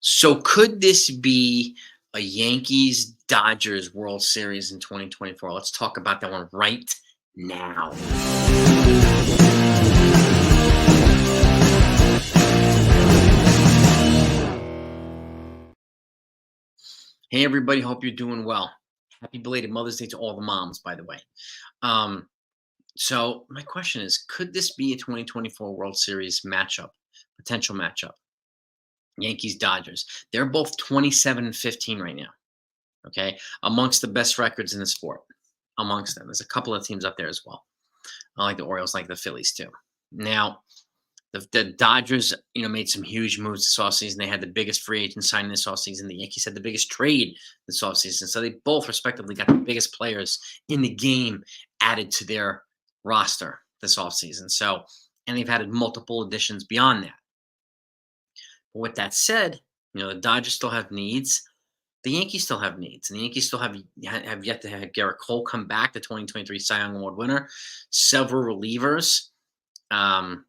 So could this be a Yankees Dodgers World Series in 2024? Let's talk about that one right now. Hey everybody, hope you're doing well. Happy belated Mother's Day to all the moms, by the way. Um, so my question is, could this be a 2024 World Series matchup, potential matchup? Yankees Dodgers. They're both 27 and 15 right now. Okay, amongst the best records in the sport. Amongst them, there's a couple of teams up there as well. I like the Orioles, like the Phillies too. Now, the Dodgers, made some huge moves this offseason. They had the biggest free agent signing this offseason. The Yankees had the biggest trade this offseason. So they both respectively got the biggest players in the game added to their roster this offseason. So, and they've had multiple additions beyond that. But with that said, the Dodgers still have needs. The Yankees still have needs, and the Yankees still have yet to have Garrett Cole come back, the 2023 Cy Young Award winner. Several relievers, Tommy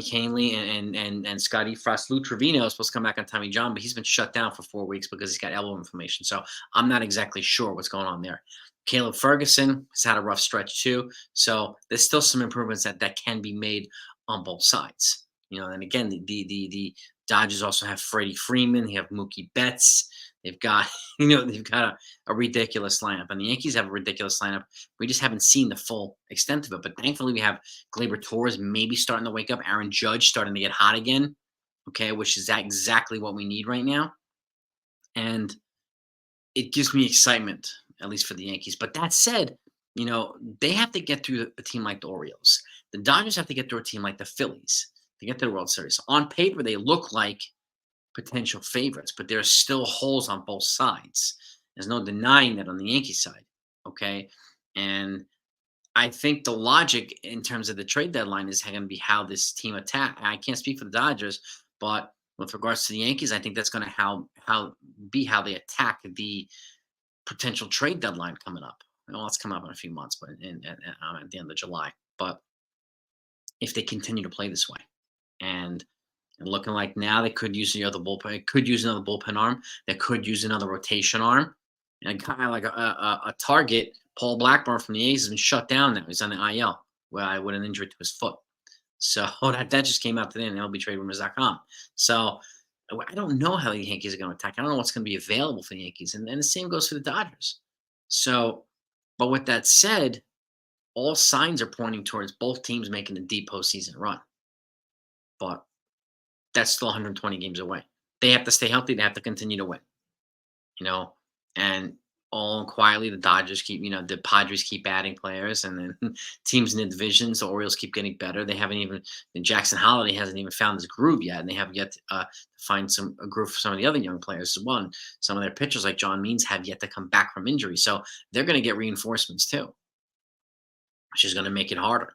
Kahnle and Scotty Frost. Lou Trevino is supposed to come back on Tommy John, but he's been shut down for 4 weeks because he's got elbow inflammation. So I'm not exactly sure what's going on there. Caleb Ferguson has had a rough stretch too. So there's still some improvements that can be made on both sides. And again, the Dodgers also have Freddie Freeman. They have Mookie Betts. They've got, they've got a ridiculous lineup. And the Yankees have a ridiculous lineup. We just haven't seen the full extent of it. But thankfully, we have Gleyber Torres maybe starting to wake up. Aaron Judge starting to get hot again, okay, which is exactly what we need right now. And it gives me excitement, at least for the Yankees. But that said, they have to get through a team like the Orioles. The Dodgers have to get through a team like the Phillies to get to the World Series. On paper, they look like potential favorites, but there's still holes on both sides. There's no denying that on the Yankee side, okay? And I think the logic in terms of the trade deadline is going to be how this team attack. I can't speak for the Dodgers, but with regards to the Yankees, I think that's going to how they attack the potential trade deadline coming up. Well, it's coming up in a few months, but at the end of July. But if they continue to play this way, and looking like now they could use the other bullpen. It could use another bullpen arm. They could use another rotation arm. And kind of like a target, Paul Blackburn from the A's has been shut down now. He's on the IL with an injury to his foot. So that just came out today in LBTradeRumors.com. So I don't know how the Yankees are going to attack. I don't know what's going to be available for the Yankees. And the same goes for the Dodgers. So, but with that said, all signs are pointing towards both teams making a deep postseason run. But that's still 120 games away. They have to stay healthy. They have to continue to win, and all quietly, the Dodgers keep, the Padres keep adding players, and then teams in the divisions, the Orioles keep getting better. They haven't even, Jackson Holiday hasn't even found his groove yet, and they have yet to find a groove for some of the other young players as well. And some of their pitchers, like John Means, have yet to come back from injury. So they're going to get reinforcements too, which is going to make it harder.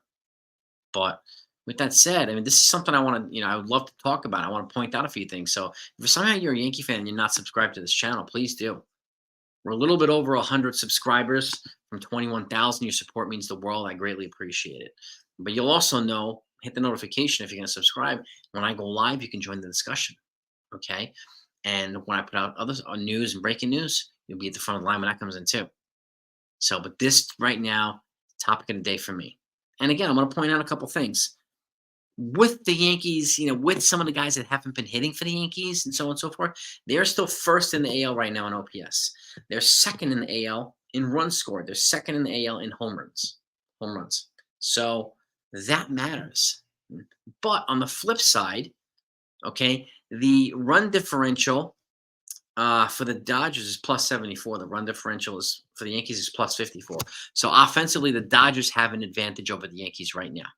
But with that said, I mean, this is something I want to, I would love to talk about. I want to point out a few things. So if somehow you're a Yankee fan and you're not subscribed to this channel, please do. We're a little bit over 100 subscribers from 21,000. Your support means the world. I greatly appreciate it. But you'll also know, hit the notification if you're going to subscribe. When I go live, you can join the discussion. Okay. And when I put out other news and breaking news, you'll be at the front of the line when that comes in too. So, but this right now, topic of the day for me. And again, I'm going to point out a couple things. With the Yankees, with some of the guys that haven't been hitting for the Yankees and so on and so forth, they're still first in the AL right now in OPS. They're second in the AL in runs scored. They're second in the AL in home runs. So that matters. But on the flip side, okay, the run differential for the Dodgers is plus 74. The run differential is for the Yankees is plus 54. So offensively, the Dodgers have an advantage over the Yankees right now.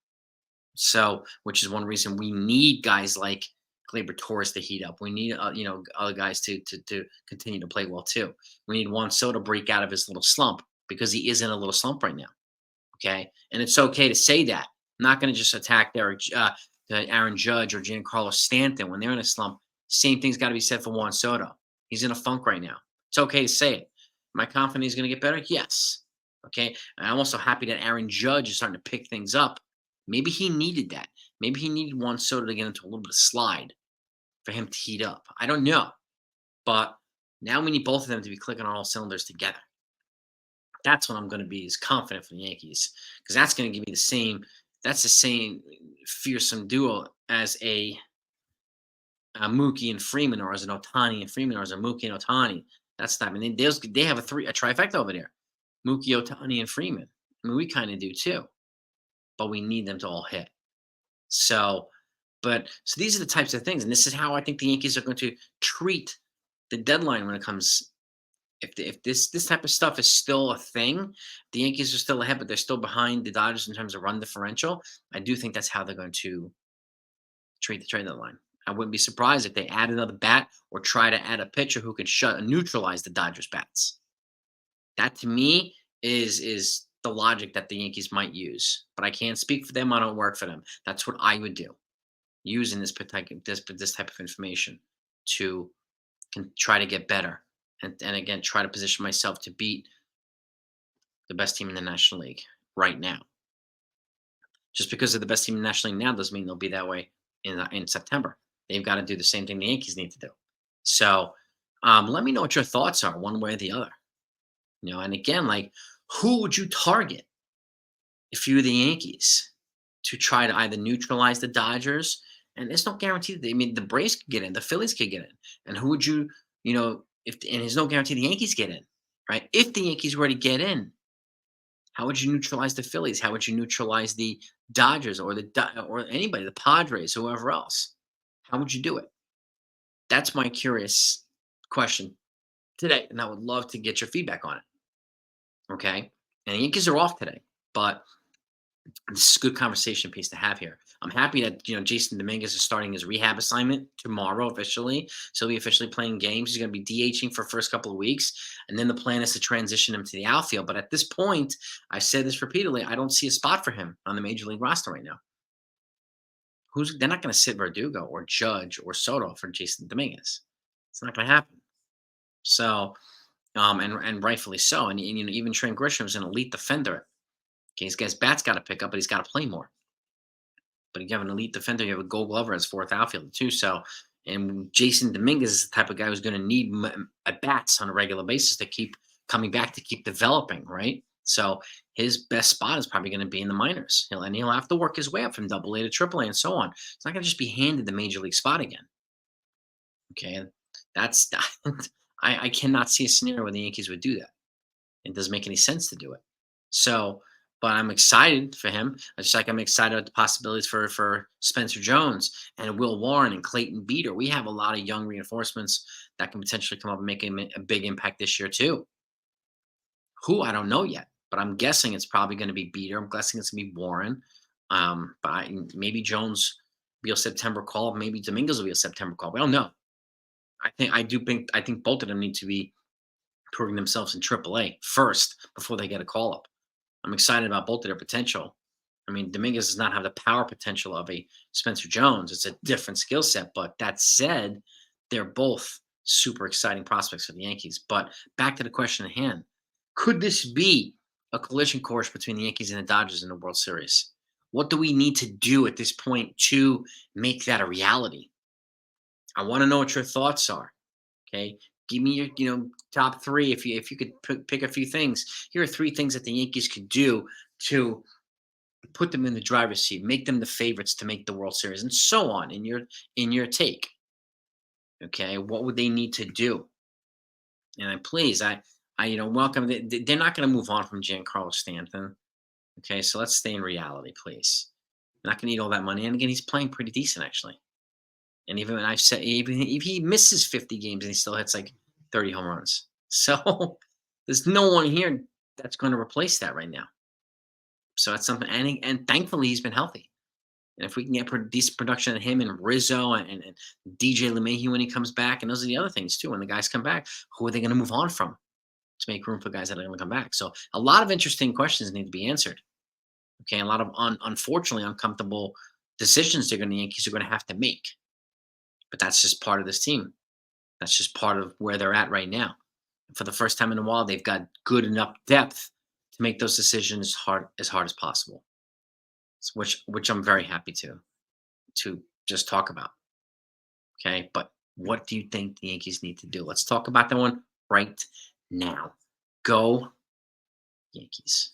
So, which is one reason we need guys like Gleyber Torres to heat up. We need, other guys to continue to play well too. We need Juan Soto to break out of his little slump because he is in a little slump right now. Okay, and it's okay to say that. I'm not going to just attack Aaron Judge or Giancarlo Stanton when they're in a slump. Same thing's got to be said for Juan Soto. He's in a funk right now. It's okay to say it. Am I confident he's going to get better? Yes. Okay, and I'm also happy that Aaron Judge is starting to pick things up. Maybe he needed that. Maybe he needed Juan Soto to get into a little bit of slide. for him to heat up? I don't know. But now we need both of them to be clicking on all cylinders together. That's when I'm going to be as confident for the Yankees because that's going to give me the same. That's the same fearsome duo as a Mookie and Freeman, or as an Ohtani and Freeman, or as a Mookie and Ohtani. That's time. And then they have a trifecta over there. Mookie, Ohtani, and Freeman. I mean, we kind of do too, but we need them to all hit. So, so these are the types of things, and this is how I think the Yankees are going to treat the deadline when it comes. If this type of stuff is still a thing, the Yankees are still ahead, but they're still behind the Dodgers in terms of run differential. I do think that's how they're going to treat the trade deadline. I wouldn't be surprised if they add another bat or try to add a pitcher who can neutralize the Dodgers bats. That to me is the logic that the Yankees might use. But I can't speak for them. I don't work for them. That's what I would do, using this type of information to try to get better. And again, try to position myself to beat the best team in the National League right now. Just because they're the best team in the National League now doesn't mean they'll be that way in September. They've got to do the same thing the Yankees need to do. So let me know what your thoughts are, one way or the other. And again, like, who would you target if you were the Yankees to try to either neutralize the Dodgers? And there's no guarantee. I mean, the Braves could get in, the Phillies could get in, and who would you, and there's no guarantee the Yankees get in, right? If the Yankees were to get in, how would you neutralize the Phillies? How would you neutralize the Dodgers or or anybody, the Padres, whoever else? How would you do it? That's my curious question today, and I would love to get your feedback on it. Okay, and the Yankees are off today, but this is a good conversation piece to have here. I'm happy that Jason Dominguez is starting his rehab assignment tomorrow officially. So he'll be officially playing games. He's going to be DHing for the first couple of weeks, and then the plan is to transition him to the outfield. But at this point, I've said this repeatedly, I don't see a spot for him on the major league roster right now. They're not going to sit Verdugo or Judge or Soto for Jason Dominguez. It's not going to happen. So, and rightfully so. And even Trent Grisham is an elite defender. Okay, this guy's bat's got to pick up, but he's got to play more. But you have an elite defender. You have a Gold Glover as fourth outfielder too. So, and Jason Dominguez is the type of guy who's going to need at bats on a regular basis to keep coming back, to keep developing, right? So his best spot is probably going to be in the minors. He'll have to work his way up from Double A to Triple A and so on. It's not going to just be handed the major league spot again. Okay, that's I cannot see a scenario where the Yankees would do that. It doesn't make any sense to do it. So, but I'm excited for him. Just like I'm excited at the possibilities for Spencer Jones and Will Warren and Clayton Beeter. We have a lot of young reinforcements that can potentially come up and make a big impact this year too. Who, I don't know yet, but I'm guessing it's probably going to be Beeter. I'm guessing it's going to be Warren. Maybe Jones will be a September call. Maybe Dominguez will be a September call. We don't know. I think both of them need to be proving themselves in AAA first before they get a call up. I'm excited about both of their potential. I mean, Dominguez does not have the power potential of a Spencer Jones. It's a different skill set. But that said, they're both super exciting prospects for the Yankees. But back to the question at hand. Could this be a collision course between the Yankees and the Dodgers in the World Series? What do we need to do at this point to make that a reality? I want to know what your thoughts are. Okay. Give me your top three if you could pick a few things. Here are three things that the Yankees could do to put them in the driver's seat, make them the favorites to make the World Series, and so on in your take. Okay, what would they need to do? And I welcome. They're not going to move on from Giancarlo Stanton. Okay, so let's stay in reality, please. They're not going to need all that money, and again, he's playing pretty decent actually. And even when I've said, even if he misses 50 games and he still hits like 30 home runs. So there's no one here that's going to replace that right now. So that's something. And thankfully, he's been healthy. And if we can get decent production of him and Rizzo and DJ LeMahieu when he comes back, and those are the other things too. When the guys come back, who are they going to move on from to make room for guys that are going to come back? So a lot of interesting questions need to be answered. Okay, a lot of unfortunately uncomfortable decisions the Yankees are going to have to make. But that's just part of this team. That's just part of where they're at right now. For the first time in a while, they've got good enough depth to make those decisions as hard as possible. Which I'm very happy to just talk about. Okay, but what do you think the Yankees need to do? Let's talk about that one right now. Go Yankees.